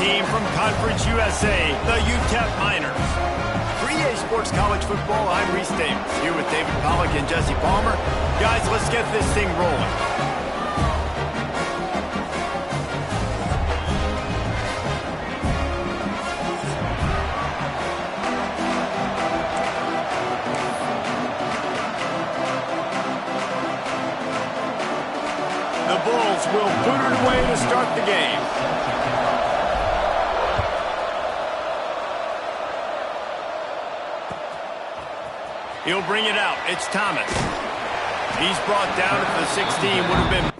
team from Conference USA, the UTEP Miners. For EA Sports College Football, I'm Reese Davis, here with David Pollack and Jesse Palmer. Guys, let's get this thing rolling. The Bulls will boot it away to start the game. He'll bring it out. It's Thomas. He's brought down at the 16. Would have been...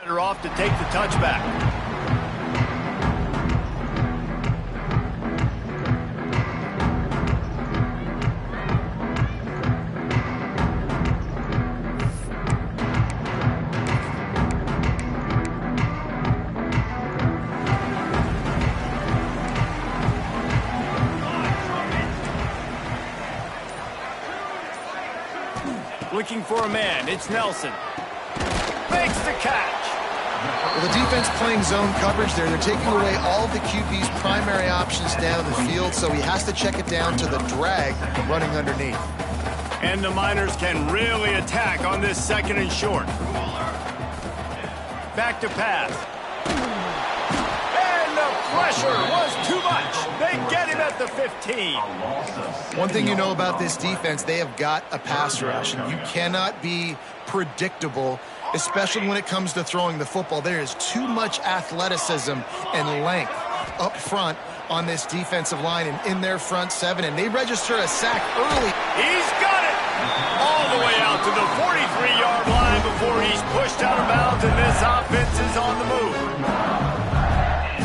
Better off to take the touchback. Looking for a man. It's Nelson. Makes the catch. Well, the defense playing zone coverage there. They're taking away all the QB's primary options down the field, so he has to check it down to the drag running underneath. And the Miners can really attack on this second and short. Back to pass. And the pressure was too much. They get him at the 15. One thing you know about this defense, they have got a pass rush, and you cannot be predictable, especially when it comes to throwing the football. There is too much athleticism and length up front on this defensive line and in their front seven, and they register a sack early. He's got it! All the way out to the 43-yard line before he's pushed out of bounds, and this offense is on the move.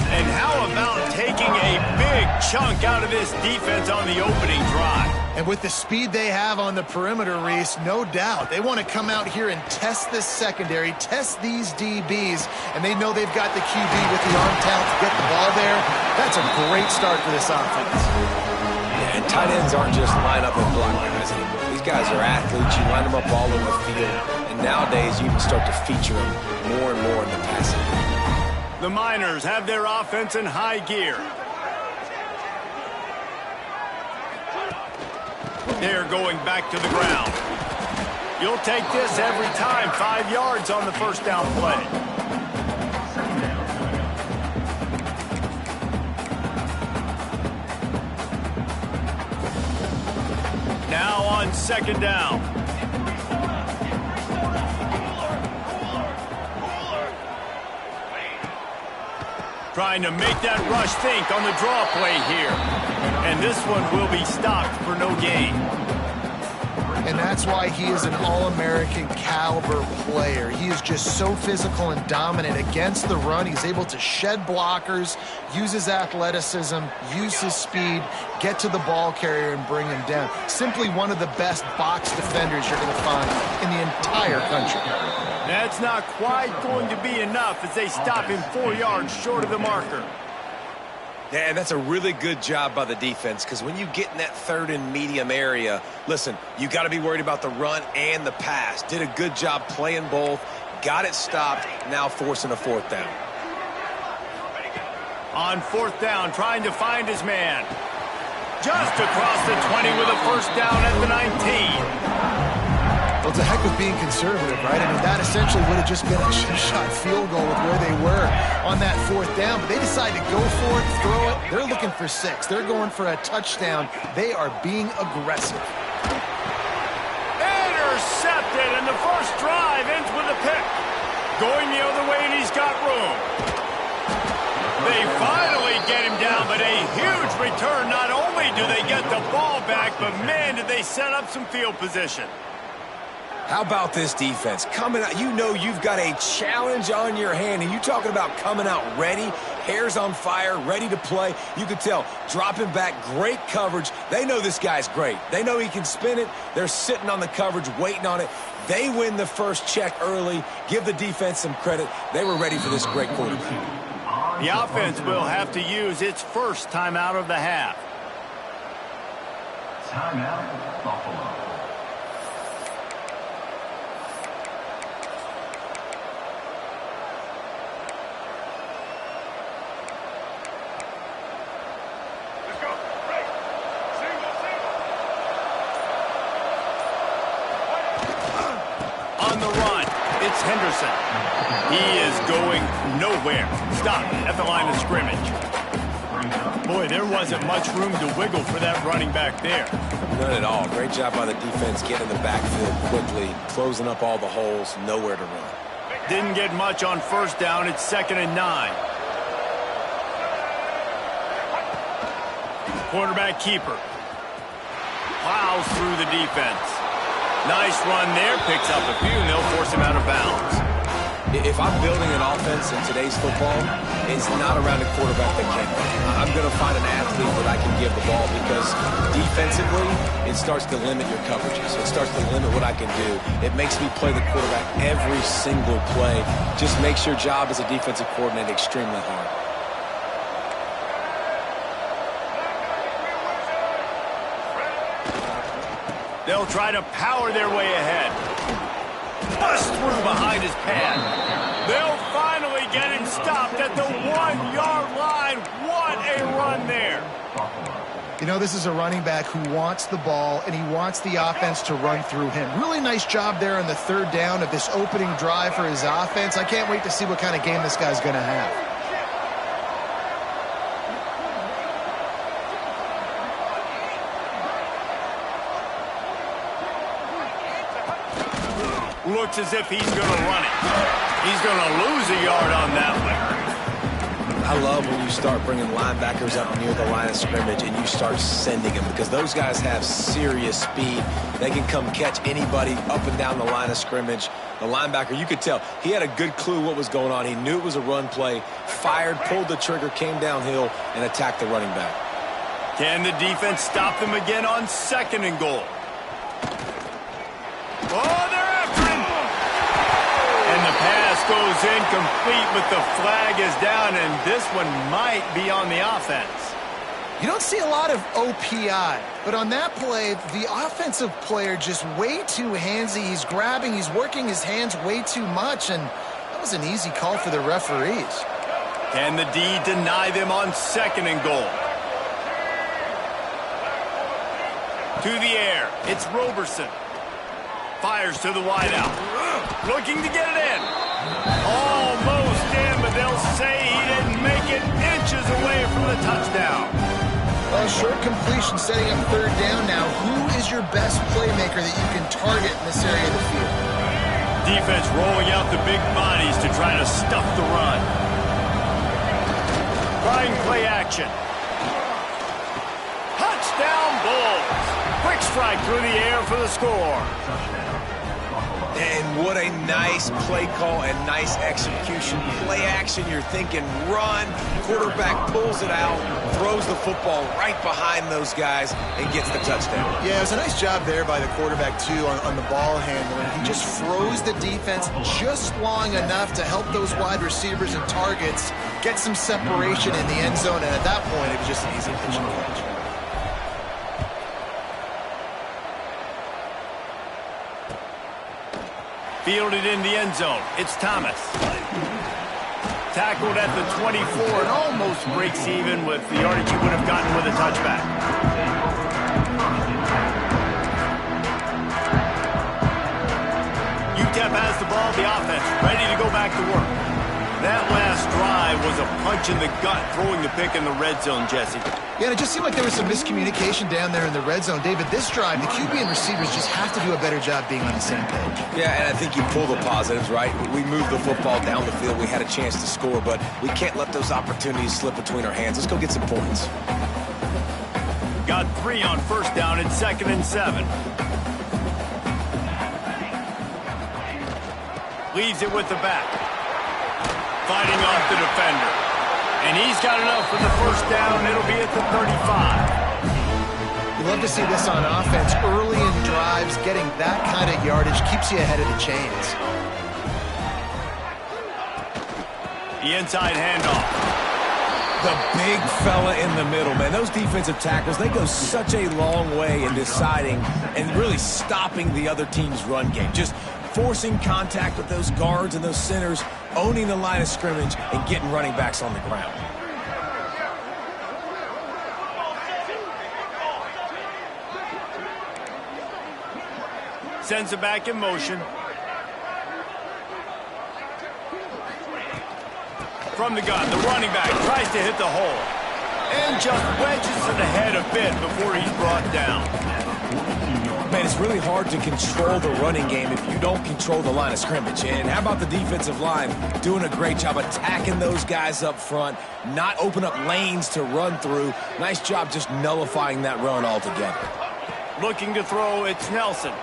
And how about taking a big chunk out of this defense on the opening drive? And with the speed they have on the perimeter, Reese, no doubt, they want to come out here and test this secondary, test these DBs, and they know they've got the QB with the arm talent to get the ball there. That's a great start for this offense. Yeah, and tight ends aren't just line up and block guys anymore. These guys are athletes. You line them up all over the field, and nowadays you can start to feature them more and more in the passing game. The Miners have their offense in high gear. They're going back to the ground. You'll take this every time. 5 yards on the first down play. Now on second down. Trying to make that rush think on the draw play here. And this one will be stopped for no gain. And that's why he is an All-American caliber player. He is just so physical and dominant against the run. He's able to shed blockers, use his athleticism, use his speed, get to the ball carrier and bring him down. Simply one of the best box defenders you're going to find in the entire country. That's not quite going to be enough as they stop him 4 yards short of the marker. Yeah, and that's a really good job by the defense, because when you get in that third and medium area, listen, you got to be worried about the run and the pass. Did a good job playing both, got it stopped, now forcing a fourth down. On fourth down, trying to find his man. Just across the 20 with a first down at the 19. Well, it's a heck of being conservative, right? I mean, that essentially would have just been a shot field goal with where they were on that fourth down. But they decided to go for it, throw it. They're looking for 6. They're going for a touchdown. They are being aggressive. Intercepted, and the first drive ends with a pick. Going the other way, and he's got room. They finally get him down, but a huge return. Not only do they get the ball back, but, man, did they set up some field position. How about this defense? Coming out, you know you've got a challenge on your hand, and you talking about coming out ready, hair's on fire, ready to play. You could tell, dropping back, great coverage. They know this guy's great. They know he can spin it. They're sitting on the coverage, waiting on it. They win the first check early. Give the defense some credit. They were ready for this great quarterback. The offense will have to use its first timeout of the half. Timeout, Buffalo. Henderson. He is going nowhere. Stop at the line of scrimmage. Boy, there wasn't much room to wiggle for that running back there. None at all. Great job by the defense getting in the backfield quickly, closing up all the holes, nowhere to run. Didn't get much on first down. It's 2nd and 9. Quarterback keeper. Plows through the defense. Nice run there, picks up a few, and they'll force him out of bounds. If I'm building an offense in today's football, it's not around a quarterback that can run. I'm going to find an athlete that I can give the ball, because defensively, it starts to limit your coverages. It starts to limit what I can do. It makes me play the quarterback every single play. Just makes your job as a defensive coordinator extremely hard. They'll try to power their way ahead. Bust through behind his pad. They'll finally get him stopped at the 1-yard line. What a run there. You know, this is a running back who wants the ball, and he wants the offense to run through him. Really nice job there on the third down of this opening drive for his offense. I can't wait to see what kind of game this guy's going to have. Looks as if he's going to run it. He's going to lose a yard on that one. I love when you start bringing linebackers up near the line of scrimmage and you start sending them, because those guys have serious speed. They can come catch anybody up and down the line of scrimmage. The linebacker, you could tell, he had a good clue what was going on. He knew it was a run play, fired, pulled the trigger, came downhill, and attacked the running back. Can the defense stop them again on 2nd and goal? Oh, they're after him! And the pass goes incomplete, but the flag is down, and this one might be on the offense. You don't see a lot of OPI, but on that play, the offensive player just way too handsy. He's grabbing, he's working his hands way too much, and that was an easy call for the referees. Can the D deny them on 2nd and goal? To the air, it's Roberson. Fires to the wideout. Looking to get it in. Almost in, but they'll say he didn't make it, inches away from the touchdown. Well, short completion setting up 3rd down now. Who is your best playmaker that you can target in this area of the field? Defense rolling out the big bodies to try to stuff the run. Trying play action. Touchdown Bulls. Quick strike through the air for the score. And what a nice play call and nice execution. Play action, you're thinking run. Quarterback pulls it out, throws the football right behind those guys, and gets the touchdown. Yeah, it was a nice job there by the quarterback, too, on the ball handling. He just froze the defense just long enough to help those wide receivers and targets get some separation in the end zone, and at that point, it was just an easy pitch and catch. Fielded in the end zone. It's Thomas. Tackled at the 24 and almost breaks even with the yardage he would have gotten with a touchback. UTEP has the ball, the offense ready to go back to work. That last drive was a punch in the gut, throwing the pick in the red zone, Jesse. Yeah, it just seemed like there was some miscommunication down there in the red zone. David, this drive, the QB and receivers just have to do a better job being on the same page. Yeah, and I think you pull the positives, right? We moved the football down the field. We had a chance to score, but we can't let those opportunities slip between our hands. Let's go get some points. Got 3 on 1st down and 2nd and 7. Leaves it with the back. Fighting off the defender. And he's got enough for the 1st down. It'll be at the 35. You love to see this on offense. Early in drives, getting that kind of yardage keeps you ahead of the chains. The inside handoff. The big fella in the middle, man. Those defensive tackles, they go such a long way in deciding and really stopping the other team's run game. Just forcing contact with those guards and those centers, owning the line of scrimmage, and getting running backs on the ground. Sends it back in motion. From the gun, the running back tries to hit the hole. And just wedges it ahead a bit before he's brought down. Man, it's really hard to control the running game if you don't control the line of scrimmage. And how about the defensive line doing a great job attacking those guys up front, not open up lanes to run through. Nice job just nullifying that run altogether. Looking to throw, it's Nelson.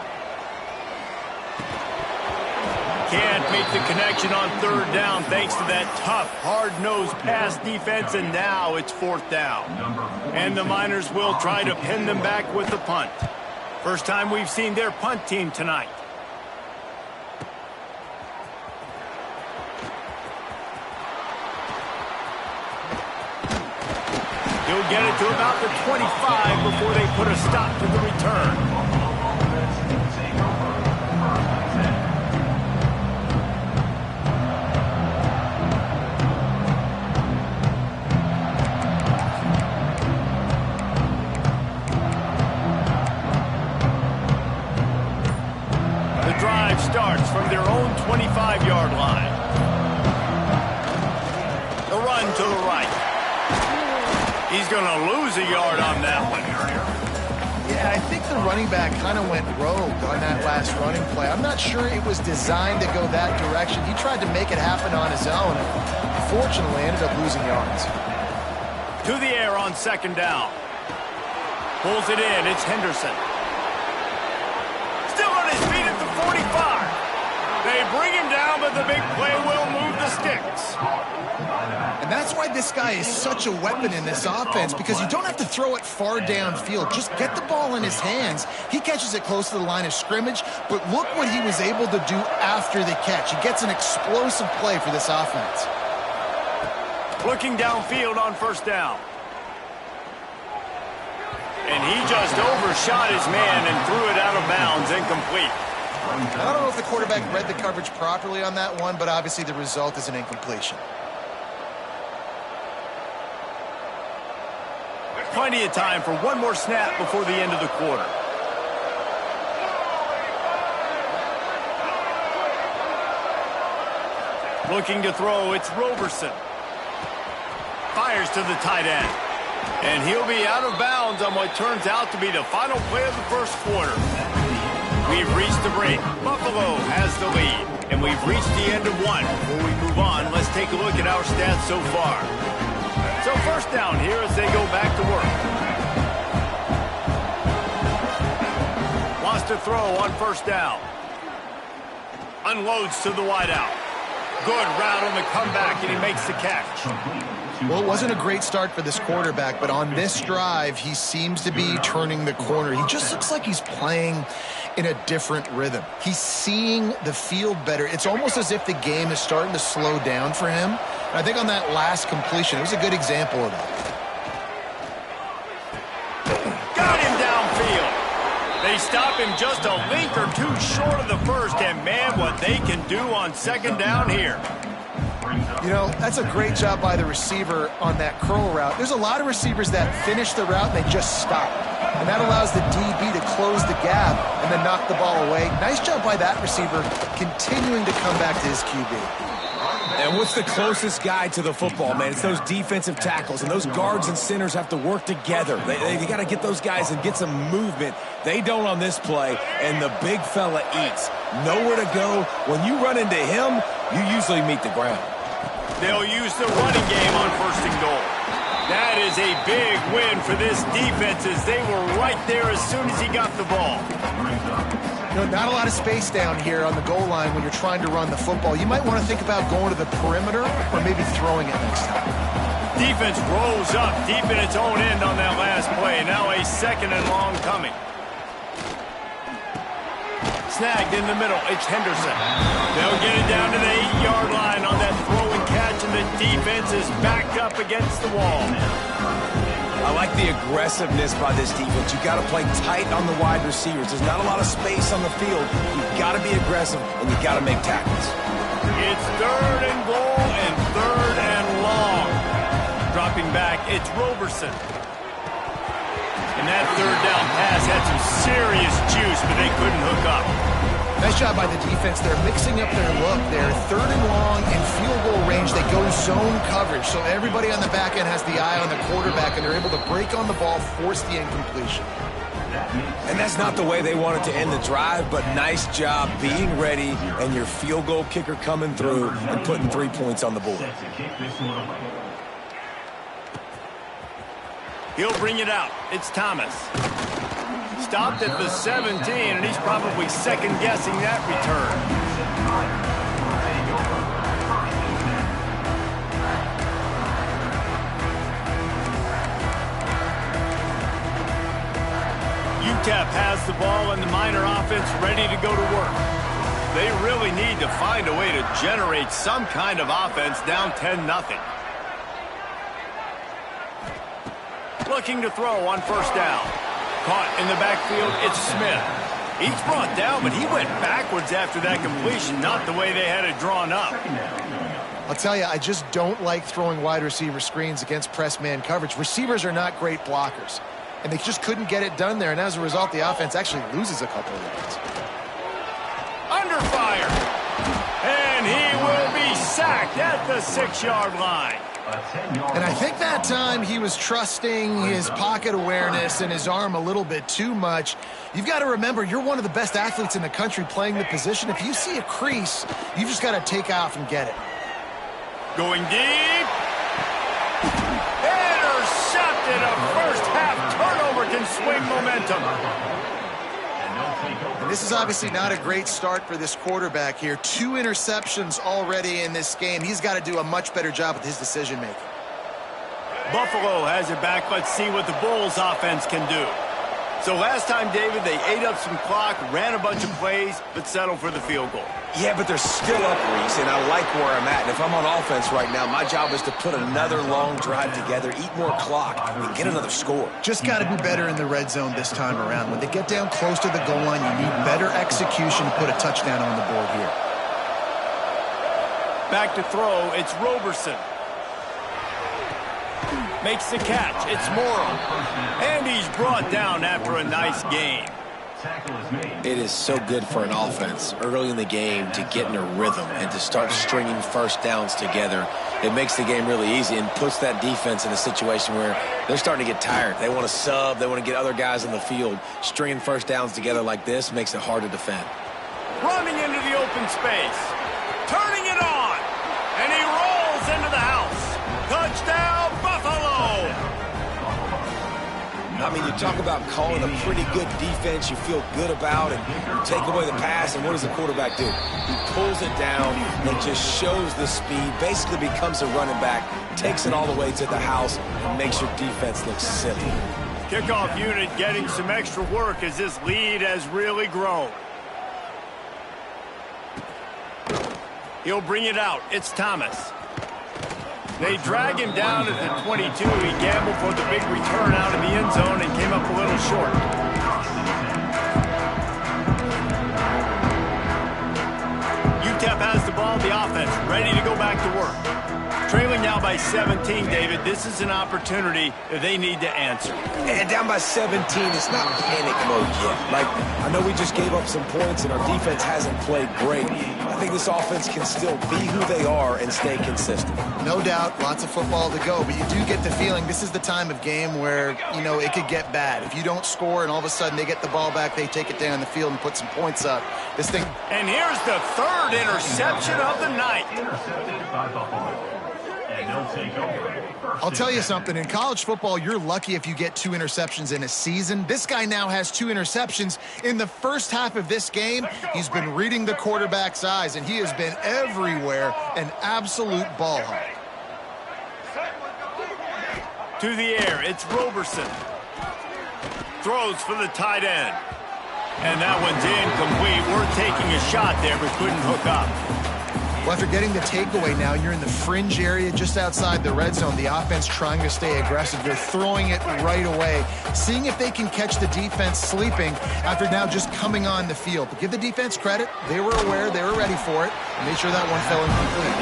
Can't make the connection on 3rd down thanks to that tough, hard-nosed pass defense, and now it's 4th down. And the Miners will try to pin them back with the punt. First time we've seen their punt team tonight. He'll get it to about the 25 before they put a stop to the return. Starts from their own 25-yard line. The run to the right. He's going to lose a yard on that one. Yeah, I think the running back kind of went rogue on that last running play. I'm not sure it was designed to go that direction. He tried to make it happen on his own, and unfortunately ended up losing yards. To the air on 2nd down. Pulls it in. It's Henderson. Still on his feet at the 45. They bring him down, but the big play will move the sticks. And that's why this guy is such a weapon in this offense, because you don't have to throw it far downfield. Just get the ball in his hands. He catches it close to the line of scrimmage, but look what he was able to do after the catch. He gets an explosive play for this offense. Looking downfield on first down. And he just overshot his man and threw it out of bounds, incomplete. I don't know if the quarterback read the coverage properly on that one, but obviously the result is an incompletion. Plenty of time for one more snap before the end of the quarter. Looking to throw, it's Roberson. Fires to the tight end. And he'll be out of bounds on what turns out to be the final play of the first quarter. We've reached the break. Buffalo has the lead. And we've reached the end of one. Before we move on, let's take a look at our stats so far. So first down here as they go back to work. Wants to throw on first down. Unloads to the wideout. Good route on the comeback, and he makes the catch. Well, it wasn't a great start for this quarterback, but on this drive, he seems to be turning the corner. He just looks like he's playing in a different rhythm. He's seeing the field better. It's almost as if the game is starting to slow down for him. And I think on that last completion, it was a good example of that. Got him downfield. They stop him just a link or two short of the first, and man, what they can do on second down here. You know, that's a great job by the receiver on that curl route. There's a lot of receivers that finish the route and they just stop. And that allows the DB to close the gap and then knock the ball away. Nice job by that receiver, continuing to come back to his QB. And what's the closest guy to the football, man? It's those defensive tackles, and those guards and centers have to work together. They got to get those guys and get some movement. They don't on this play, and the big fella eats. Nowhere to go. When you run into him, you usually meet the ground. They'll use the running game on first and goal. That is a big win for this defense, as they were right there as soon as he got the ball. You know, not a lot of space down here on the goal line when you're trying to run the football. You might want to think about going to the perimeter or maybe throwing it next time. Defense rolls up deep in its own end on that last play. Now a second and long coming. Snagged in the middle. It's Henderson. They'll get it down to the 8-yard line on that throw and catch, and the defense is backed up against the wall. I like the aggressiveness by this defense. You got to play tight on the wide receivers. There's not a lot of space on the field. You've got to be aggressive, and you got to make tackles. It's third and goal and third and long. Dropping back, it's Roberson. And that third down pass had some serious juice, but they couldn't hook up. Nice job by the defense. They're mixing up their look there. Third and long in field goal range. They go zone coverage. So everybody on the back end has the eye on the quarterback, and they're able to break on the ball, force the incompletion. And that's not the way they wanted to end the drive, but nice job being ready and your field goal kicker coming through and putting 3 points on the board. He'll bring it out. It's Thomas. Stopped at the 17, and he's probably second-guessing that return. UTEP has the ball, and the Miner offense ready to go to work. They really need to find a way to generate some kind of offense down 10-0. Looking to throw on first down. Caught in the backfield, it's Smith. He's brought down, but he went backwards after that completion, not the way they had it drawn up. I'll tell you, I just don't like throwing wide receiver screens against press man coverage. Receivers are not great blockers, and they just couldn't get it done there, and as a result, the offense actually loses a couple of yards. Under fire, and he will be sacked at the 6-yard line. And I think that time he was trusting his pocket awareness and his arm a little bit too much. You've got to remember, you're one of the best athletes in the country playing the position. If you see a crease, you've just got to take off and get it. Going deep. Intercepted. A first-half turnover can swing momentum. And they'll take over This is obviously not a great start for this quarterback here. 2 interceptions already in this game. He's got to do a much better job with his decision-making. Buffalo has it back. Let's see what the Bulls offense can do. So last time, David, they ate up some clock, ran a bunch of plays, but settled for the field goal. Yeah, but they're still up, Reese, and I like where I'm at. And if I'm on offense right now, my job is to put another long drive together, eat more clock, and get another score. Just got to be better in the red zone this time around. When they get down close to the goal line, you need better execution to put a touchdown on the board here. Back to throw, it's Roberson. Makes the catch, it's Morrow. And he's brought down after a nice game. It is so good for an offense early in the game to get in a rhythm and to start stringing first downs together. It makes the game really easy and puts that defense in a situation where they're starting to get tired. They want to sub, they want to get other guys on the field. Stringing first downs together like this makes it hard to defend. Running into the open space. Turning it on. And he rolls into the house. Touchdown, Buffalo! I mean, you talk about calling a pretty good defense you feel good about, and you take away the pass, and what does the quarterback do? He pulls it down and just shows the speed, basically becomes a running back, takes it all the way to the house, and makes your defense look silly. Kickoff unit getting some extra work as this lead has really grown. He'll bring it out. It's Thomas. They drag him down at the 22. He gambled for the big return out of the end zone and came up a little short. UTEP has the ball, the offense ready to go back to work. Trailing now by 17, David. This is an opportunity that they need to answer. And down by 17, it's not panic mode yet. Like, I know we just gave up some points and our defense hasn't played great. I think this offense can still be who they are and stay consistent. No doubt, lots of football to go, but you do get the feeling this is the time of game where, you know, it could get bad. If you don't score and all of a sudden they get the ball back, they take it down the field and put some points up. This thing... And here's the 3rd interception of the night. Intercepted by Buffalo. And they'll take over. I'll tell you something, in college football, you're lucky if you get 2 interceptions in a season. This guy now has 2 interceptions. In the first half of this game, he's been reading the quarterback's eyes, and he has been everywhere, an absolute ball hawk. To the air, it's Roberson. Throws for the tight end. And that one's incomplete. We're taking a shot there, but couldn't hook up. Well, after getting the takeaway now, you're in the fringe area just outside the red zone. The offense trying to stay aggressive. They're throwing it right away, seeing if they can catch the defense sleeping after now just coming on the field. But give the defense credit. They were aware. They were ready for it. Made sure that one fell incomplete.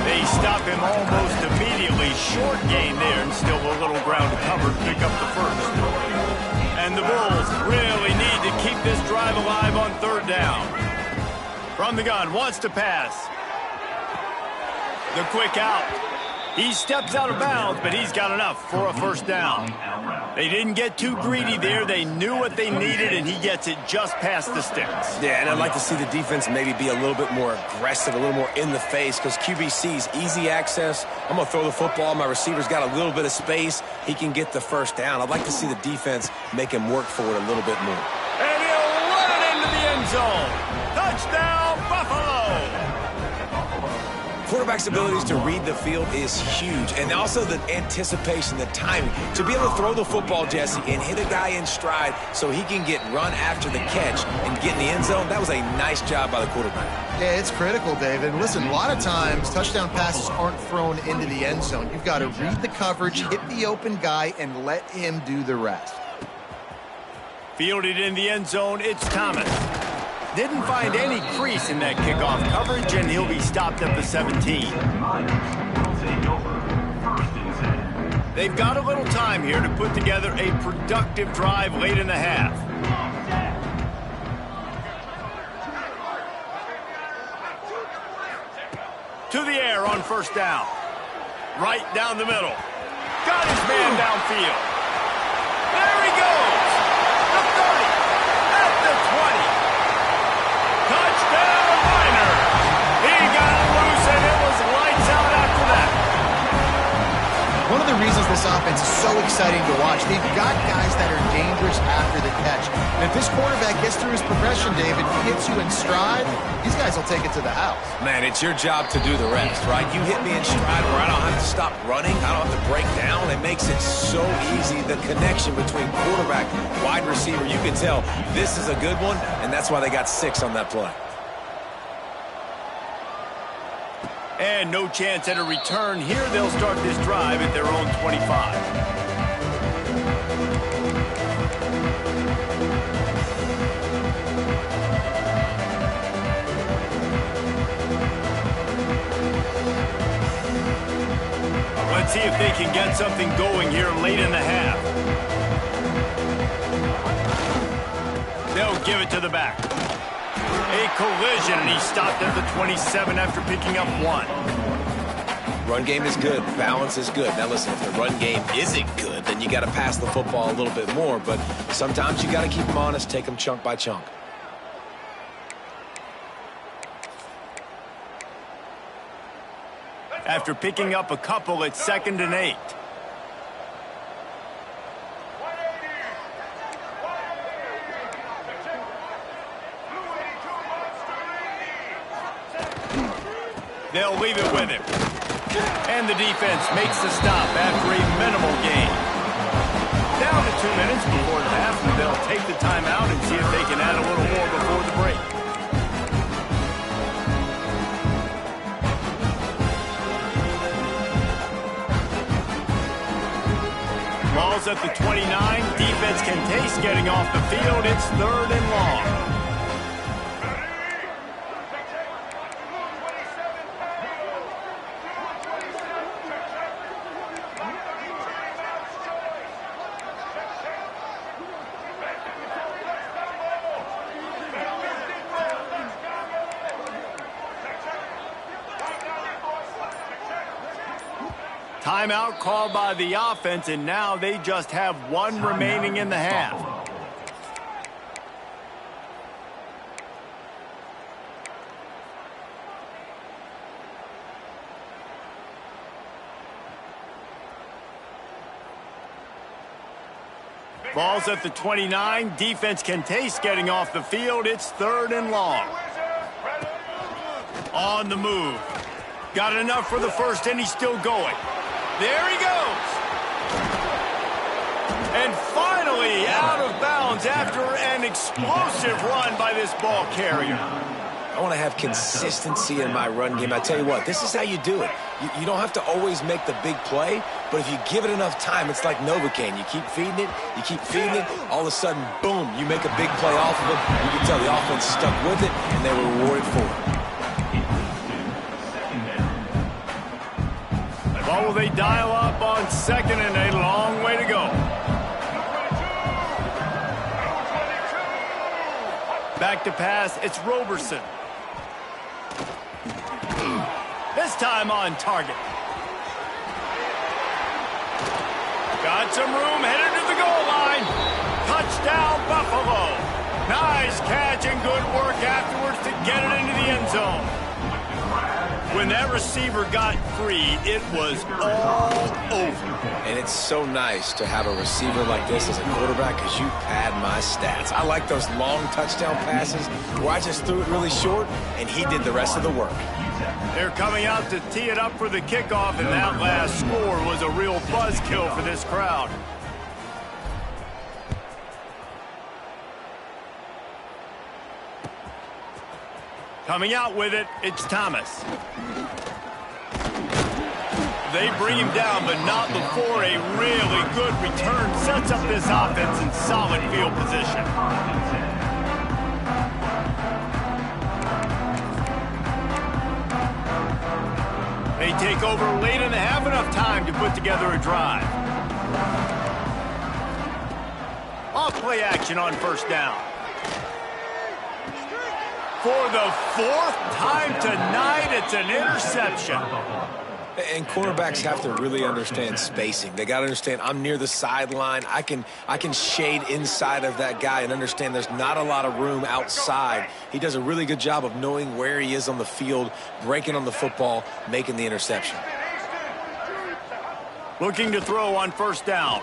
They stop him almost immediately. Short gain there, and still a little ground to cover to pick up the first. And the Bulls really need to keep this drive alive on 3rd down. From the gun, wants to pass. The quick out. He steps out of bounds, but he's got enough for a first down. They didn't get too greedy there. They knew what they needed, and he gets it just past the sticks. Yeah, and I'd like to see the defense maybe be a little bit more aggressive, a little more in the face, because QBC's easy access. I'm going to throw the football. My receiver's got a little bit of space. He can get the first down. I'd like to see the defense make him work for it a little bit more. And he'll run it into the end zone. Touchdown, Buffalo! Quarterback's abilities to read the field is huge, and also the anticipation, the timing. To be able to throw the football, Jesse, and hit a guy in stride so he can get run after the catch and get in the end zone, that was a nice job by the quarterback. Yeah, it's critical, David. Listen, a lot of times touchdown passes aren't thrown into the end zone. You've got to read the coverage, hit the open guy, and let him do the rest. Fielded in the end zone, it's Thomas. Didn't find any crease in that kickoff coverage, and he'll be stopped at the 17. They've got a little time here to put together a productive drive late in the half. To the air on first down. Right down the middle. Got his man downfield. There he goes. The 30. At the 20. Touchdown, Miners! He got loose, and it was lights out after that. one of the reasons this offense is so exciting to watch. They've got guys that are dangerous after the catch. And if this quarterback gets through his progression, David, hits you in stride, these guys will take it to the house. Man, it's your job to do the rest, right? You hit me in stride where I don't have to stop running. I don't have to break down. It makes it so easy. The connection between quarterback, wide receiver, you can tell this is a good one, and that's why they got 6 on that play. And no chance at a return here. They'll start this drive at their own 25. Let's see if they can get something going here late in the half. They'll give it to the back. A collision, and he stopped at the 27 after picking up 1. Run game is good. Balance is good. Now listen, if the run game isn't good, then you got to pass the football a little bit more. But sometimes you got to keep them honest, take them chunk by chunk. After picking up a couple, it's 2nd and 8. They'll leave it with him. And the defense makes the stop after a minimal gain. Down to 2 minutes before the half, and they'll take the timeout and see if they can add a little more before the break. Ball's at the 29. Defense can taste getting off the field. It's 3rd and long. Timeout called by the offense, and now they just have 1 remaining in the half. Ball's at the 29. Defense can taste getting off the field. It's 3rd and long. On the move. Got enough for the first, and he's still going. There he goes. And finally out of bounds after an explosive run by this ball carrier. I want to have consistency in my run game. I tell you what, this is how you do it. You don't have to always make the big play, but if you give it enough time, it's like Novocaine. You keep feeding it, all of a sudden, boom, you make a big play off of it. You can tell the offense stuck with it, and they were rewarded for it. What will they dial up on 2nd and a long way to go? Back to pass, it's Roberson. This time on target. Got some room, headed to the goal line. Touchdown, Buffalo. Nice catch and good work afterwards to get it into the end zone. When that receiver got free, it was all over. And it's so nice to have a receiver like this as a quarterback because you pad my stats. I like those long touchdown passes where I just threw it really short and he did the rest of the work. They're coming out to tee it up for the kickoff, and that last score was a real buzzkill for this crowd. Coming out with it, it's Thomas. They bring him down, but not before a really good return sets up this offense in solid field position. They take over late and have enough time to put together a drive. Off play action on 1st down. For the 4th time tonight, it's an interception. And quarterbacks have to really understand spacing. They got to understand I'm near the sideline. I can shade inside of that guy and understand there's not a lot of room outside. He does a really good job of knowing where he is on the field, breaking on the football, making the interception. Looking to throw on first down.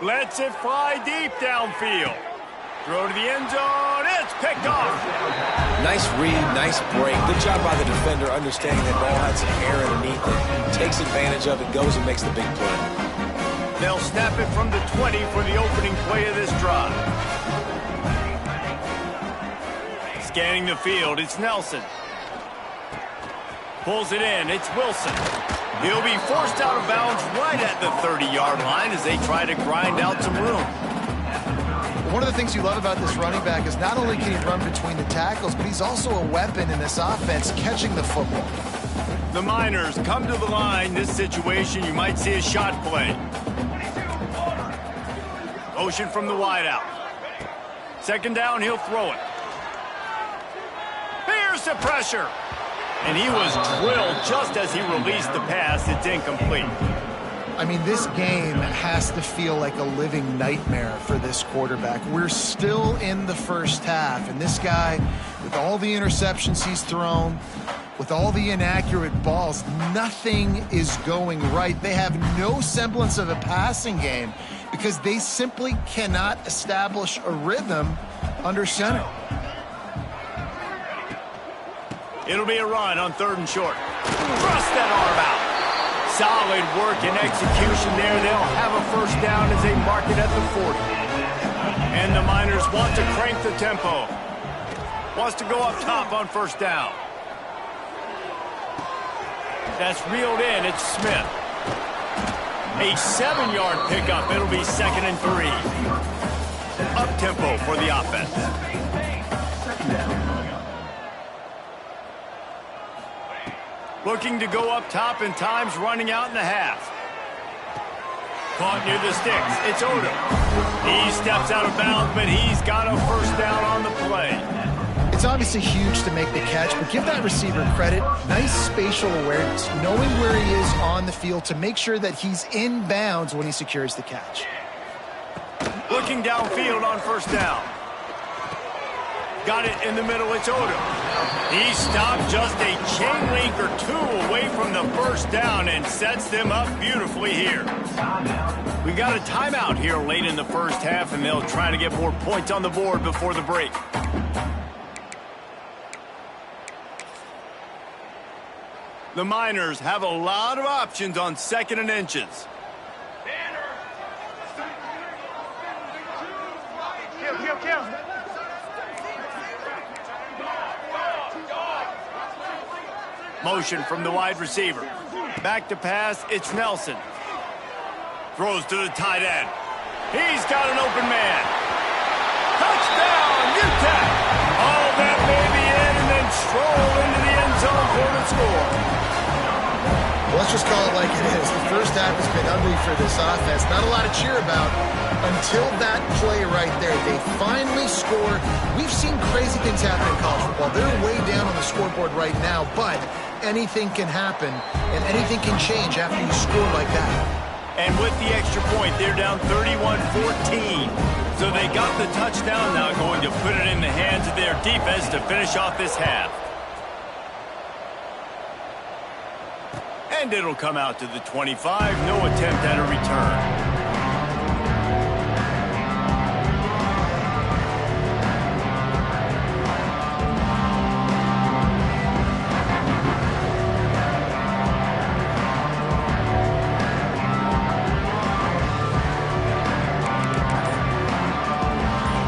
Lets it fly deep downfield. Throw to the end zone. It's picked off. Nice read, nice break. Good job by the defender understanding that ball had some air underneath it. Takes advantage of it, goes and makes the big play. They'll snap it from the 20 for the opening play of this drive. Scanning the field, it's Nelson. Pulls it in, it's Wilson. He'll be forced out of bounds right at the 30-yard line as they try to grind out some room. One of the things you love about this running back is not only can he run between the tackles, but he's also a weapon in this offense catching the football. The Miners come to the line. This situation, you might see a shot play. Motion from the wideout. Second down, he'll throw it. Here's the pressure. And he was drilled just as he released the pass. It's incomplete. I mean, this game has to feel like a living nightmare for this quarterback. We're still in the first half, and this guy, with all the interceptions he's thrown, with all the inaccurate balls, nothing is going right. They have no semblance of a passing game because they simply cannot establish a rhythm under center. It'll be a run on 3rd and short. Thrust that arm out. Solid work and execution there. They'll have a first down as they mark it at the 40. And the Miners want to crank the tempo. Wants to go up top on first down. That's reeled in. It's Smith. A 7-yard pickup. It'll be 2nd and 3. Up tempo for the offense. Looking to go up top, and time's running out in the half. Caught near the sticks. It's Odom. He steps out of bounds, but he's got a first down on the play. It's obviously huge to make the catch, but give that receiver credit. Nice spatial awareness, knowing where he is on the field to make sure that he's in bounds when he secures the catch. Looking downfield on first down. Got it in the middle, it's Odom. He stopped just a chain link or two away from the first down and sets them up beautifully here. We got a timeout here late in the first half, and they'll try to get more points on the board before the break. The Miners have a lot of options on 2nd and inches. Motion from the wide receiver. Back to pass, it's Nelson. Throws to the tight end. He's got an open man. Touchdown, UTEP! All that baby in and then stroll into the end zone for the score. Well, let's just call it like it is. The first half has been ugly for this offense. Not a lot to cheer about until that play right there. They finally score. We've seen crazy things happen in college football. They're way down on the scoreboard right now, but anything can happen, and anything can change after you score like that. And with the extra point, they're down 31-14. So they got the touchdown, now going to put it in the hands of their defense to finish off this half. And it'll come out to the 25. No attempt at a return.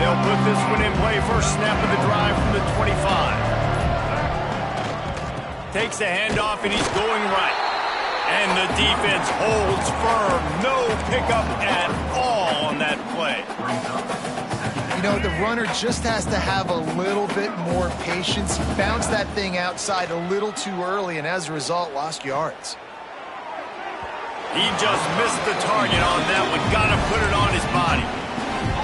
They'll put this one in play. First snap of the drive from the 25. Takes a handoff, and he's going right. And the defense holds firm. No pickup at all on that play. You know, the runner just has to have a little bit more patience. He bounced that thing outside a little too early, and as a result, lost yards. He just missed the target on that one. Got to put it on his body.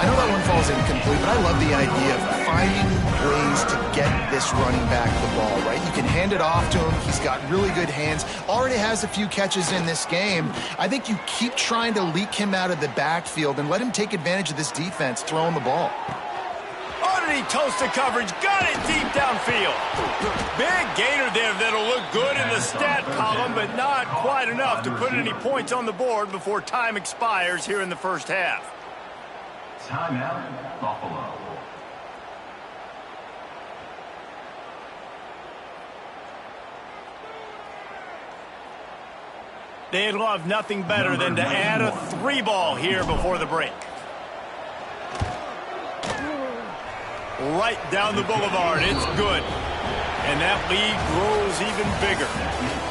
I know that one falls incomplete, but I love the idea of finding ways to get this running back the ball, right? You can hand it off to him. He's got really good hands. Already has a few catches in this game. I think you keep trying to leak him out of the backfield and let him take advantage of this defense throwing the ball. On Pretty toasted coverage. Got it deep downfield. Big gainer there that'll look good in the stat column, but not quite enough to put any points on the board before time expires here in the first half. Timeout, Buffalo. They'd love nothing better than to add a 3-ball here before the break. Right down the boulevard. It's good. And that lead grows even bigger.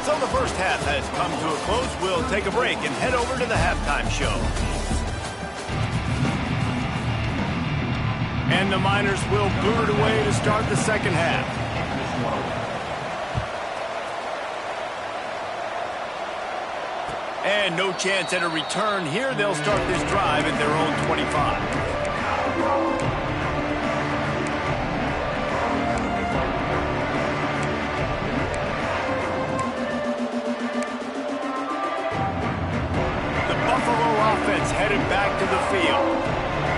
So the first half has come to a close. We'll take a break and head over to the halftime show. And the Miners will boot it away to start the second half. And no chance at a return here. They'll start this drive at their own 25. Offense headed back to the field.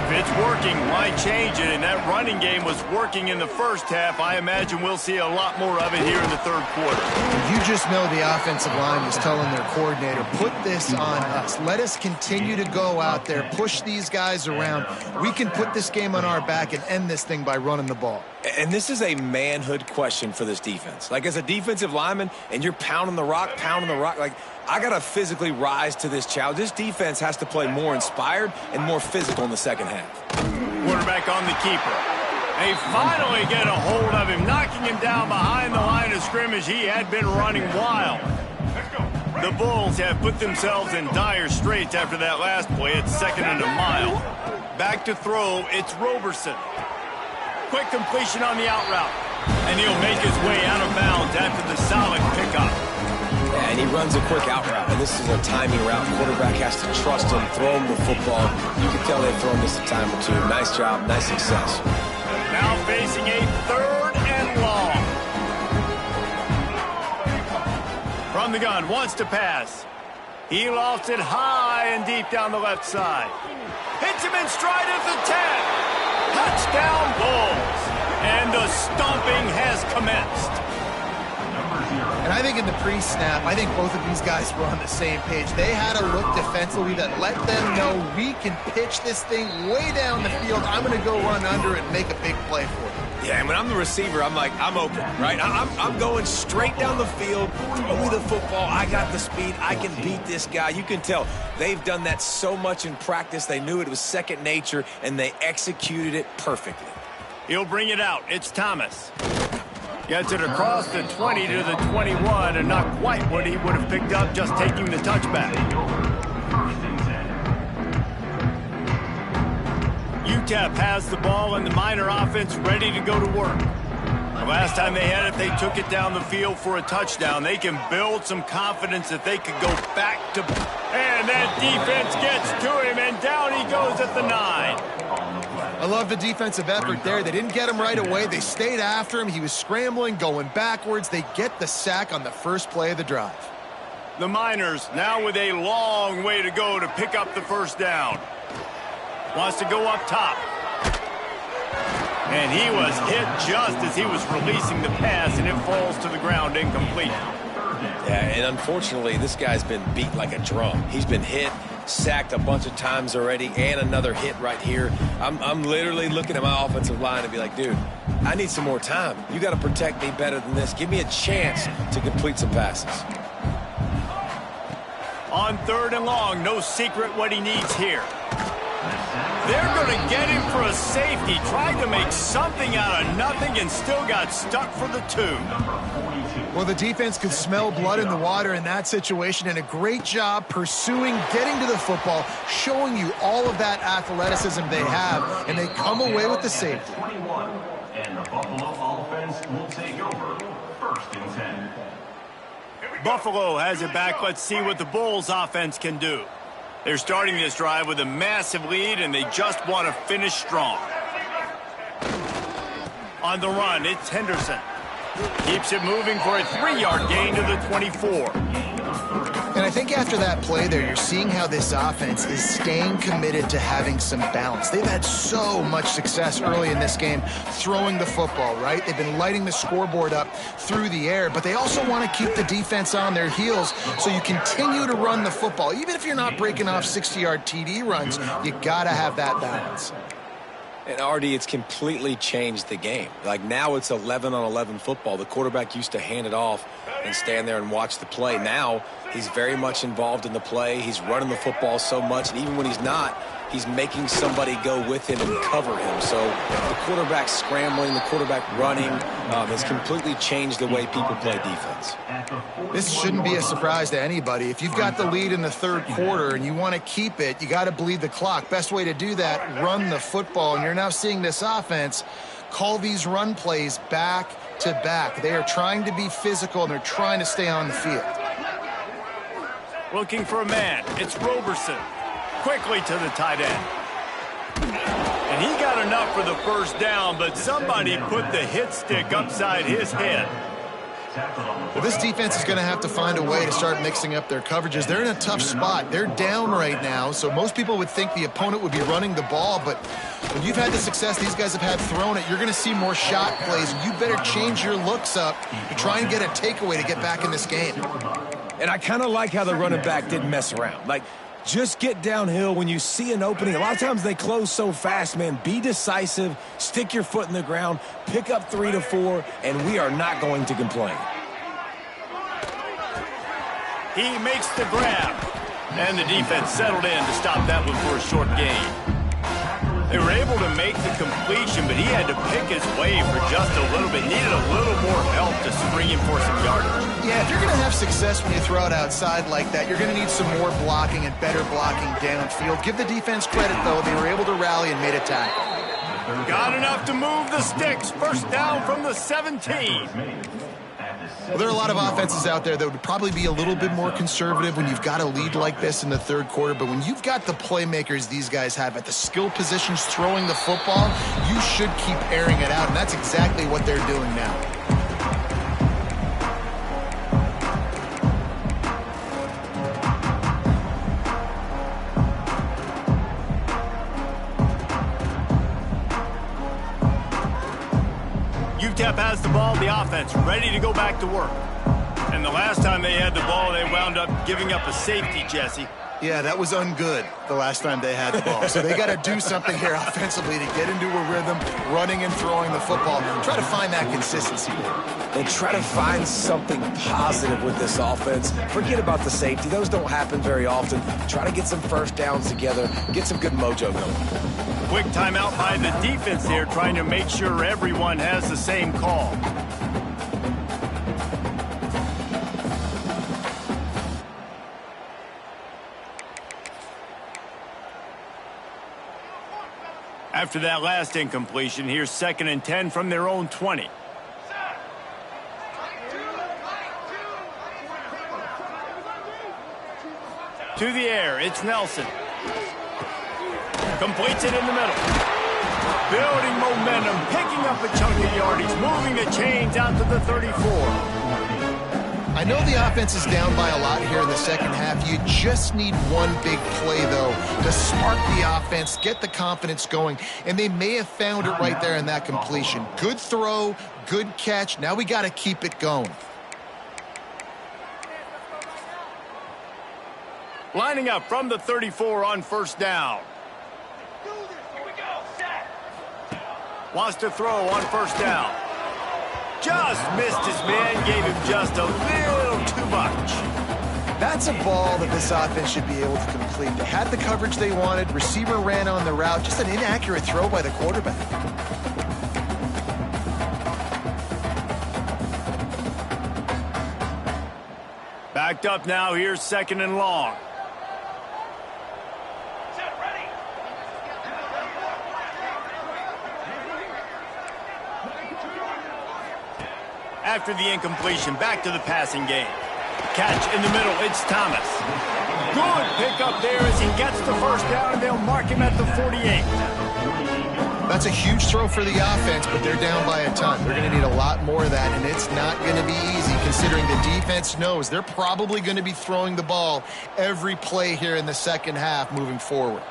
If it's working, why change it? And that running game was working in the first half. I imagine we'll see a lot more of it here in the third quarter. You just know the offensive line was telling their coordinator, put this on us. Let us continue to go out there, push these guys around. We can put this game on our back and end this thing by running the ball. And this is a manhood question for this defense. Like, as a defensive lineman, and you're pounding the rock, like, I got to physically rise to this challenge. This defense has to play more inspired and more physical in the second half. Quarterback on the keeper. They finally get a hold of him, knocking him down behind the line of scrimmage. He had been running wild. The Bulls have put themselves in dire straits after that last play. It's 2nd and a mile. Back to throw, it's Roberson. Quick completion on the out route. And he'll make his way out of bounds after the solid pickup. Yeah, and he runs a quick out route, and this is a timing route. Quarterback has to trust him, throw him the football. You can tell they've thrown this a time or two. Nice job, nice success. Now facing a 3rd and long. From the gun, wants to pass. He lost it high and deep down the left side. Hits him in stride at the 10. Touchdown Bulls. And the stomping has commenced. And I think in the pre-snap, I think both of these guys were on the same page. They had a look defensively that let them know we can pitch this thing way down the field. I'm going to go run under and make a big play for it. Yeah, and when I'm the receiver, I'm like, I'm open, right? I'm going straight down the field. Throw me the football. I got the speed. I can beat this guy. You can tell they've done that so much in practice. They knew it was second nature, and they executed it perfectly. He'll bring it out. It's Thomas. Gets it across the 20 to the 21, and not quite what he would have picked up just taking the touchback. UTEP has the ball, and the Miner offense ready to go to work. The last time they had it, they took it down the field for a touchdown. They can build some confidence that they could go back to... And that defense gets to him, and down he goes at the 9. I love the defensive effort there. They didn't get him right away. They stayed after him. He was scrambling, going backwards. They get the sack on the first play of the drive. The Miners now with a long way to go to pick up the first down. Wants to go up top. And he was hit just as he was releasing the pass, and it falls to the ground incomplete. Yeah, and unfortunately, this guy's been beat like a drum. He's been hit, sacked a bunch of times already, and another hit right here. I'm literally looking at my offensive line and be like, dude, I need some more time. You got to protect me better than this. Give me a chance to complete some passes. On 3rd and long, no secret what he needs here. They're going to get him for a safety. Tried to make something out of nothing and still got stuck for the 2. Well, the defense could smell blood in the water in that situation, and a great job pursuing, getting to the football, showing you all of that athleticism they have, and they come away with the safety. And the Buffalo offense will take over 1st and 10. Buffalo has it back. Let's see what the Bulls offense can do. They're starting this drive with a massive lead, and they just want to finish strong. On the run, it's Henderson. Keeps it moving for a 3-yard gain to the 24. And I think after that play there, you're seeing how this offense is staying committed to having some balance. They've had so much success early in this game throwing the football, right? They've been lighting the scoreboard up through the air, but they also want to keep the defense on their heels, so you continue to run the football. Even if you're not breaking off 60-yard TD runs, you got to have that balance. And, Artie, it's completely changed the game. Like, now it's 11-on-11 football. The quarterback used to hand it off and stand there and watch the play. Now he's very much involved in the play. He's running the football so much, and even when he's not, he's making somebody go with him and cover him. So the quarterback scrambling, the quarterback running has completely changed the way people play defense. This shouldn't be a surprise to anybody. If you've got the lead in the third quarter and you want to keep it, you got to bleed the clock. Best way to do that, run the football. And you're now seeing this offense call these run plays back to back. They are trying to be physical, and they're trying to stay on the field. Looking for a man. It's Roberson. Quickly to the tight end. And he got enough for the first down, but somebody put the hit stick upside his head. Well, this defense is going to have to find a way to start mixing up their coverages. They're in a tough spot. They're down right now, so most people would think the opponent would be running the ball, but when you've had the success these guys have had throwing it, you're going to see more shot plays. You better change your looks up to try and get a takeaway to get back in this game. And I kind of like how the running back didn't mess around. Like, just get downhill when you see an opening. A lot of times they close so fast, man. Be decisive, stick your foot in the ground, pick up 3 to 4, and we are not going to complain. He makes the grab, and the defense settled in to stop that one for a short gain. They were able to make the completion, but he had to pick his way for just a little bit. Needed a little more help to spring him for some yardage. Yeah, if you're going to have success when you throw it outside like that, you're going to need some more blocking and better blocking downfield. Give the defense credit, though. They were able to rally and made a tackle. Got enough to move the sticks. First down from the 17. Well, there are a lot of offenses out there that would probably be a little bit more conservative when you've got a lead like this in the third quarter, but when you've got the playmakers these guys have at the skill positions throwing the football, you should keep airing it out, and that's exactly what they're doing now. UTEP has the ball, the offense ready to go back to work. And the last time they had the ball, they wound up giving up a safety, Jesse. Yeah, that was ungood the last time they had the ball. So they got to do something here offensively to get into a rhythm, running and throwing the football. Try to find that consistency. And try to find something positive with this offense. Forget about the safety. Those don't happen very often. Try to get some first downs together, get some good mojo going. Quick timeout by the defense here, trying to make sure everyone has the same call. After that last incompletion, here's 2nd and 10 from their own 20. To the air, it's Nelson. Completes it in the middle. Building momentum, picking up a chunk of yardage, moving the chains out to the 34. I know the offense is down by a lot here in the second half. You just need one big play, though, to spark the offense, get the confidence going, and they may have found it right there in that completion. Good throw, good catch. Now we got to keep it going. Lining up from the 34 on first down. Wants to throw on first down. Just missed his man, gave him just a little too much. That's a ball that this offense should be able to complete. They had the coverage they wanted. Receiver ran on the route. Just an inaccurate throw by the quarterback. Backed up now. Here's 2nd and long. After the incompletion, back to the passing game. Catch in the middle, it's Thomas. Good pick up there as he gets the first down, and they'll mark him at the 48. That's a huge throw for the offense, but they're down by a ton. They're going to need a lot more of that, and it's not going to be easy considering the defense knows they're probably going to be throwing the ball every play here in the second half moving forward.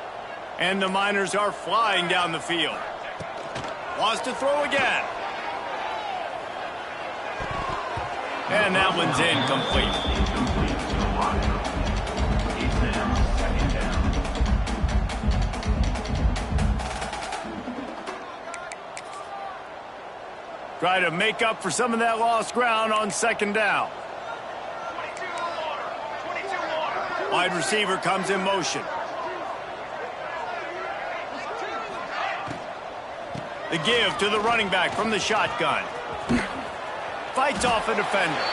And the Miners are flying down the field. Wants to throw again. And that one's incomplete. Try to make up for some of that lost ground on second down. Wide receiver comes in motion. The give to the running back from the shotgun. Fights off a defender.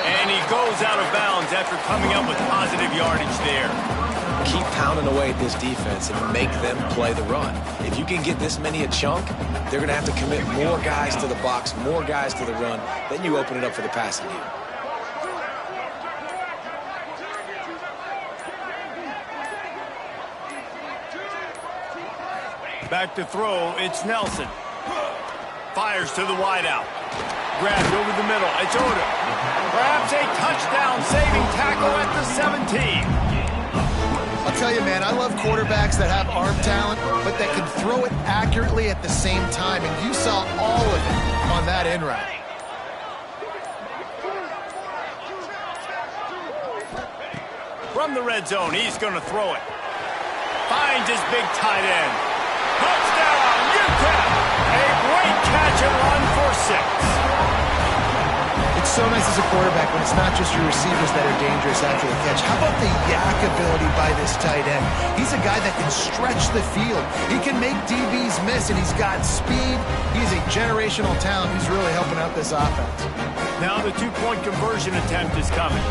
And he goes out of bounds after coming up with positive yardage there. Keep pounding away at this defense and make them play the run. If you can get this many a chunk, they're going to have to commit more guys to the box, more guys to the run. Then you open it up for the passing game. Back to throw, it's Nelson. Fires to the wideout. Grabbed over the middle, it's Odom. Perhaps a touchdown-saving tackle at the 17. I'll tell you, man, I love quarterbacks that have arm talent, but that can throw it accurately at the same time, and you saw all of it on that end route. From the red zone, he's going to throw it. Finds his big tight end. Touchdown, UTEP! A great catch and run for 6. It's so nice as a quarterback when it's not just your receivers that are dangerous after the catch. How about the yak ability by this tight end? He's a guy that can stretch the field. He can make DBs miss, and he's got speed. He's a generational talent who's really helping out this offense. Now the two-point conversion attempt is coming.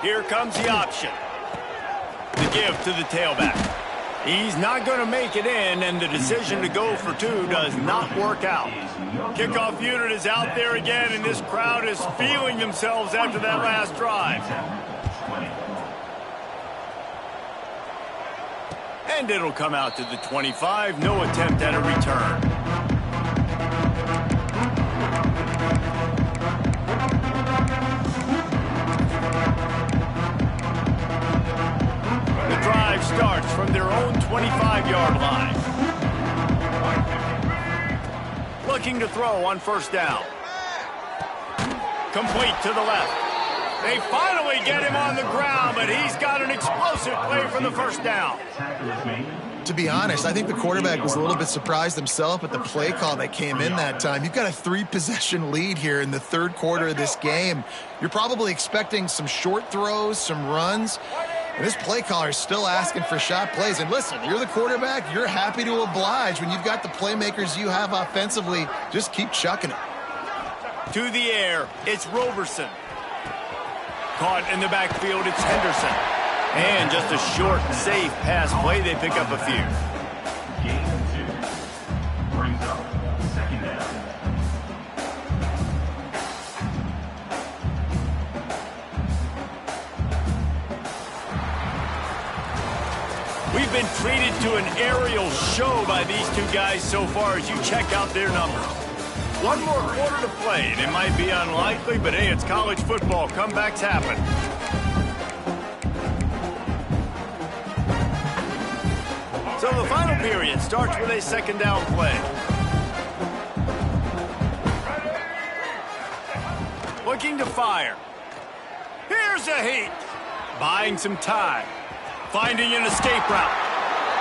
Here comes the option. The give to the tailback. He's not going to make it in, and the decision to go for 2 does not work out. Kickoff unit is out there again, and this crowd is feeling themselves after that last drive. And it'll come out to the 25. No attempt at a return. Starts from their own 25-yard line. Looking to throw on first down. Complete to the left. They finally get him on the ground, but he's got an explosive play for the first down. To be honest, I think the quarterback was a little bit surprised himself at the play call that came in that time. You've got a 3-possession lead here in the third quarter of this game. You're probably expecting some short throws, some runs. And this play caller is still asking for shot plays. And listen, you're the quarterback. You're happy to oblige when you've got the playmakers you have offensively. Just keep chucking it. To the air, it's Roberson. Caught in the backfield, it's Henderson. And just a short, safe pass play. They pick up a few. Game 2 brings up second down. We've been treated to an aerial show by these two guys so far as you check out their numbers. One more quarter to play, and it might be unlikely, but hey, it's college football. Comebacks happen. So the final period starts with a second down play. Looking to fire. Here's a heat. Buying some time. Finding an escape route.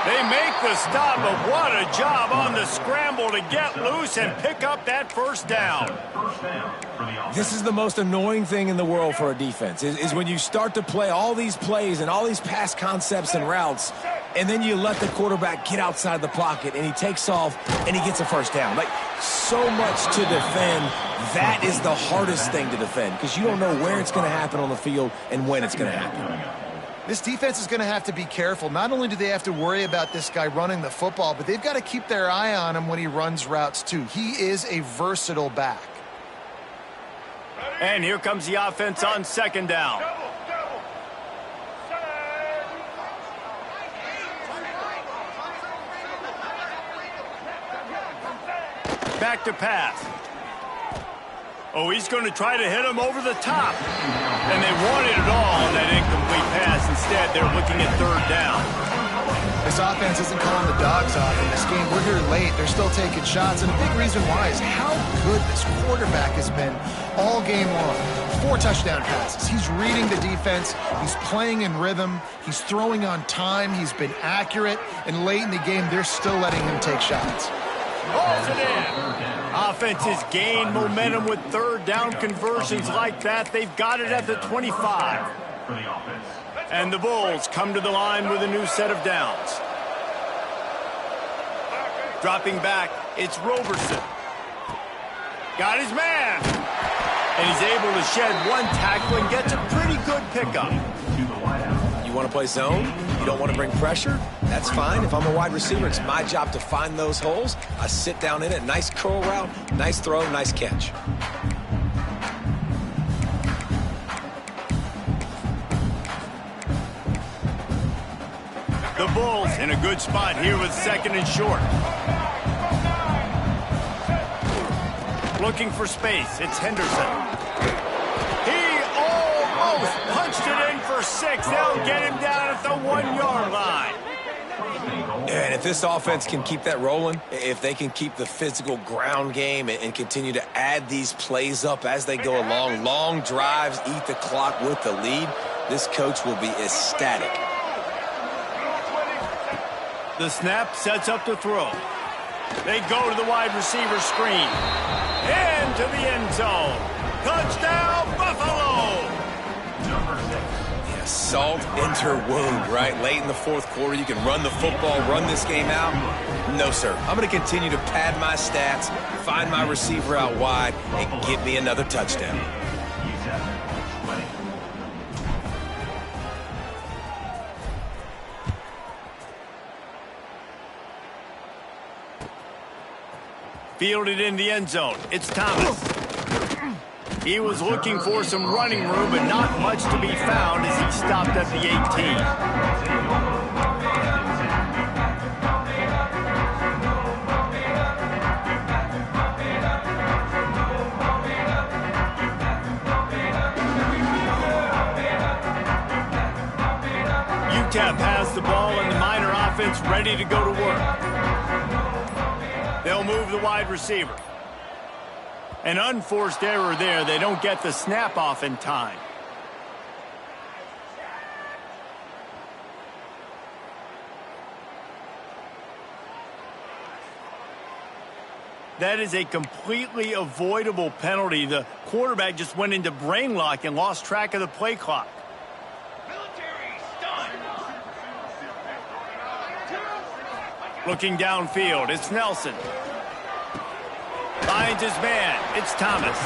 They make the stop, but what a job on the scramble to get loose and pick up that first down. This is the most annoying thing in the world for a defense, is when you start to play all these plays and all these pass concepts and routes, and then you let the quarterback get outside the pocket, and he takes off, and he gets a first down. Like, so much to defend. That is the hardest thing to defend, because you don't know where it's going to happen on the field and when it's going to happen. This defense is going to have to be careful. Not only do they have to worry about this guy running the football, but they've got to keep their eye on him when he runs routes too. He is a versatile back. And here comes the offense on second down. Back to pass. Oh, he's going to try to hit him over the top. And they wanted it all on that incomplete pass. Instead, they're looking at third down. This offense isn't calling the dogs off in this game. We're here late. They're still taking shots. And a big reason why is how good this quarterback has been all game long. 4 touchdown passes. He's reading the defense. He's playing in rhythm. He's throwing on time. He's been accurate. And late in the game, they're still letting him take shots. Balls it in. Offenses gain momentum with third down conversions like that. They've got it at the 25. And the Bulls come to the line with a new set of downs. Dropping back, it's Roberson. Got his man. And he's able to shed one tackle and gets a pretty good pickup. You want to play zone? You don't want to bring pressure? That's fine. If I'm a wide receiver, it's my job to find those holes. I sit down in it. Nice curl route, nice throw, nice catch. The Bulls in a good spot here with second and short. Looking for space. It's Henderson. He almost punched it in for 6. They'll get him down at the 1-yard line. And if this offense can keep that rolling, if they can keep the physical ground game and continue to add these plays up as they go along, long drives, eat the clock with the lead, this coach will be ecstatic. The snap sets up to throw. They go to the wide receiver screen. Into the end zone. Touchdown, Buffalo! Number 6. Yeah, salt enter wound, right? Late in the fourth quarter, you can run the football, run this game out. No, sir. I'm going to continue to pad my stats, find my receiver out wide, and get me another touchdown. Fielded in the end zone. It's Thomas. He was looking for some running room, but not much to be found as he stopped at the 18. UTEP has the ball and the Miner offense ready to go to work. They'll move the wide receiver. An unforced error there. They don't get the snap off in time. That is a completely avoidable penalty. The quarterback just went into brain lock and lost track of the play clock. Looking downfield, it's Nelson. Finds his man, it's Thomas.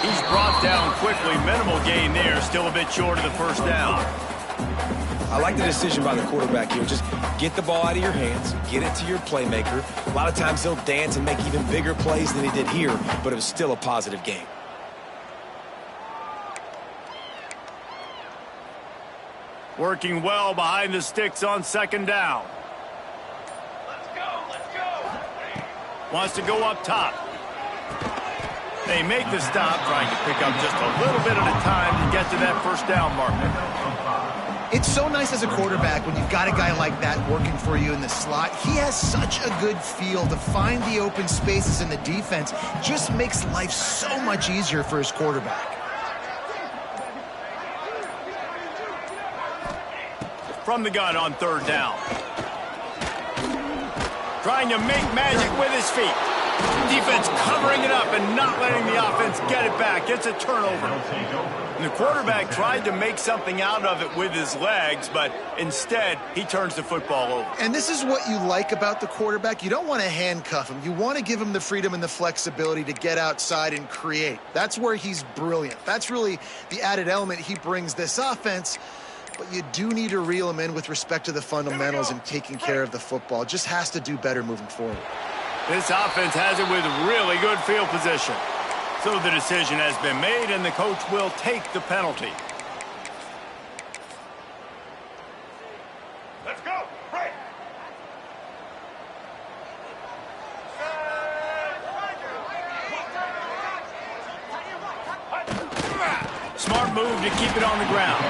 He's brought down quickly, minimal gain there, still a bit short of the first down. I like the decision by the quarterback here. Just get the ball out of your hands, get it to your playmaker. A lot of times he'll dance and make even bigger plays than he did here, but it was still a positive game. Working well behind the sticks on second down. Wants to go up top. They make the stop, trying to pick up just a little bit at a time to get to that first down marker. It's so nice as a quarterback when you've got a guy like that working for you in the slot. He has such a good feel to find the open spaces in the defense. Just makes life so much easier for his quarterback. From the gun on third down. Trying to make magic with his feet. Defense covering it up and not letting the offense get it back. It's a turnover. And the quarterback tried to make something out of it with his legs, but instead, he turns the football over. And this is what you like about the quarterback. You don't want to handcuff him. You want to give him the freedom and the flexibility to get outside and create. That's where he's brilliant. That's really the added element he brings this offense. But you do need to reel him in with respect to the fundamentals and taking care of the football. Just has to do better moving forward. This offense has it with really good field position. So the decision has been made, and the coach will take the penalty. Let's go. Break. Smart move to keep it on the ground.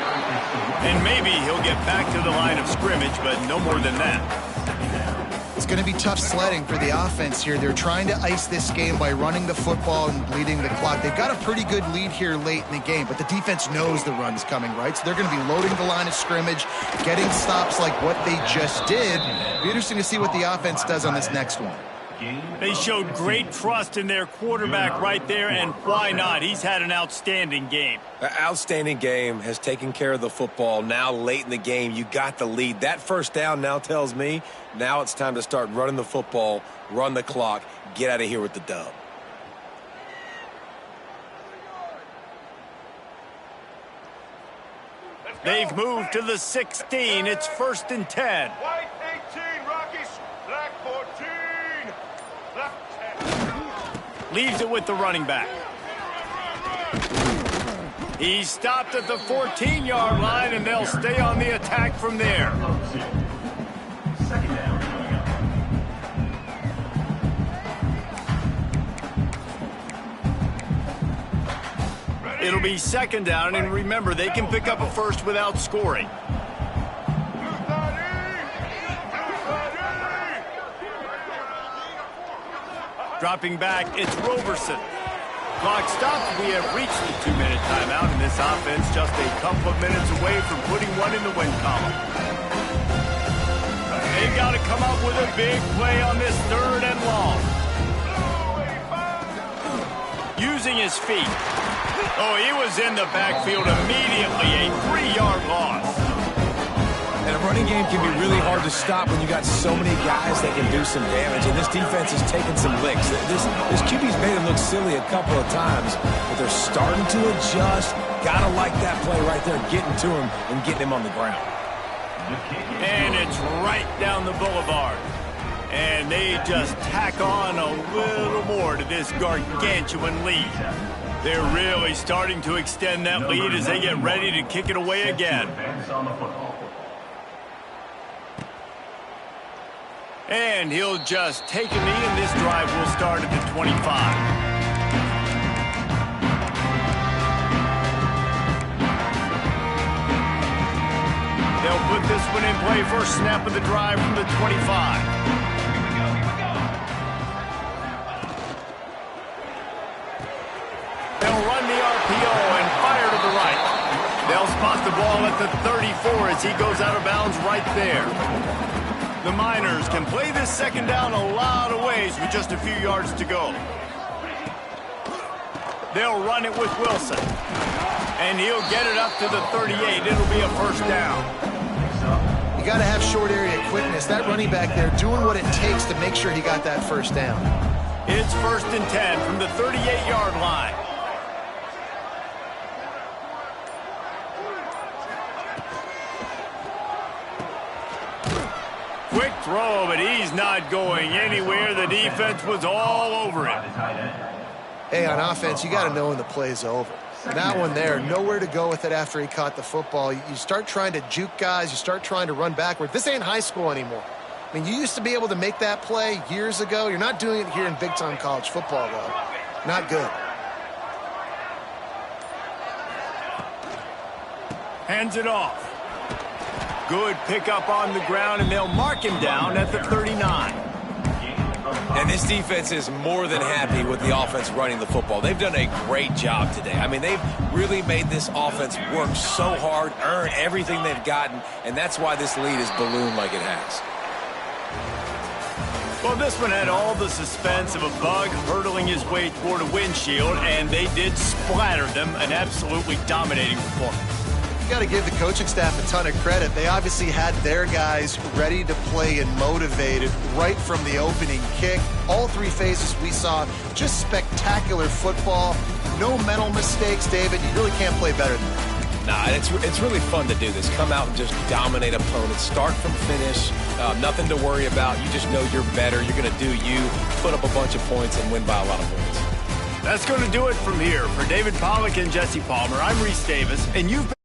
And maybe he'll get back to the line of scrimmage, but no more than that. It's going to be tough sledding for the offense here. They're trying to ice this game by running the football and bleeding the clock. They've got a pretty good lead here late in the game, but the defense knows the run's coming, right? So they're going to be loading the line of scrimmage, getting stops like what they just did. It'll be interesting to see what the offense does on this next one. They showed great trust in their quarterback right there, and why not? He's had an outstanding game. An outstanding game, has taken care of the football. Now late in the game, you got the lead. That first down now tells me now it's time to start running the football, run the clock, get out of here with the dub. They've moved to the 16. It's 1st and 10. White 18, Rockies. Black 14. Black 10. Leaves it with the running back. He's stopped at the 14-yard line, and they'll stay on the attack from there. Second down. It'll be 2nd down, and remember, they can pick up a first without scoring. Dropping back, it's Roberson. Clock stopped. We have reached the 2-minute timeout, and this offense just a couple of minutes away from putting one in the win column. They've got to come up with a big play on this 3rd and long. Using his feet. Oh, he was in the backfield immediately. A 3-yard loss. And a running game can be really hard to stop when you got so many guys that can do some damage. And this defense is taking some licks. This QB's made him look silly a couple of times, but they're starting to adjust. Gotta like that play right there, getting to him and getting him on the ground. And it's right down the boulevard. And they just tack on a little more to this gargantuan lead. They're really starting to extend that lead as they get ready to kick it away again. And he'll just take a knee, and this drive will start at the 25. They'll put this one in play. First snap of the drive from the 25. They'll run the RPO and fire to the right. They'll spot the ball at the 34 as he goes out of bounds right there. The Miners can play this 2nd down a lot of ways with just a few yards to go. They'll run it with Wilson. And he'll get it up to the 38. It'll be a 1st down. You got to have short area quickness. That running back there doing what it takes to make sure he got that 1st down. It's 1st and 10 from the 38-yard line. Quick throw, but he's not going anywhere. The defense was all over it. Hey, on offense, you got to know when the play's over. That one there, nowhere to go with it after he caught the football. You start trying to juke guys. You start trying to run backward. This ain't high school anymore. I mean, you used to be able to make that play years ago. You're not doing it here in big-time college football, though. Not good. Hands it off. Good pickup on the ground, and they'll mark him down at the 39. And this defense is more than happy with the offense running the football. They've done a great job today. I mean, they've really made this offense work so hard, earn everything they've gotten, and that's why this lead is ballooned like it has. Well, this one had all the suspense of a bug hurtling his way toward a windshield, and they did splatter them. An absolutely dominating performance. You got to give the coaching staff a ton of credit. They obviously had their guys ready to play and motivated right from the opening kick. All 3 phases we saw, just spectacular football. No mental mistakes, David. You really can't play better than that. Nah, it's really fun to do this. Come out and just dominate opponents. Start from finish. Nothing to worry about. You just know you're better. You're going to do you, put up a bunch of points, and win by a lot of points. That's going to do it from here. For David Pollack and Jesse Palmer, I'm Reese Davis, and you've been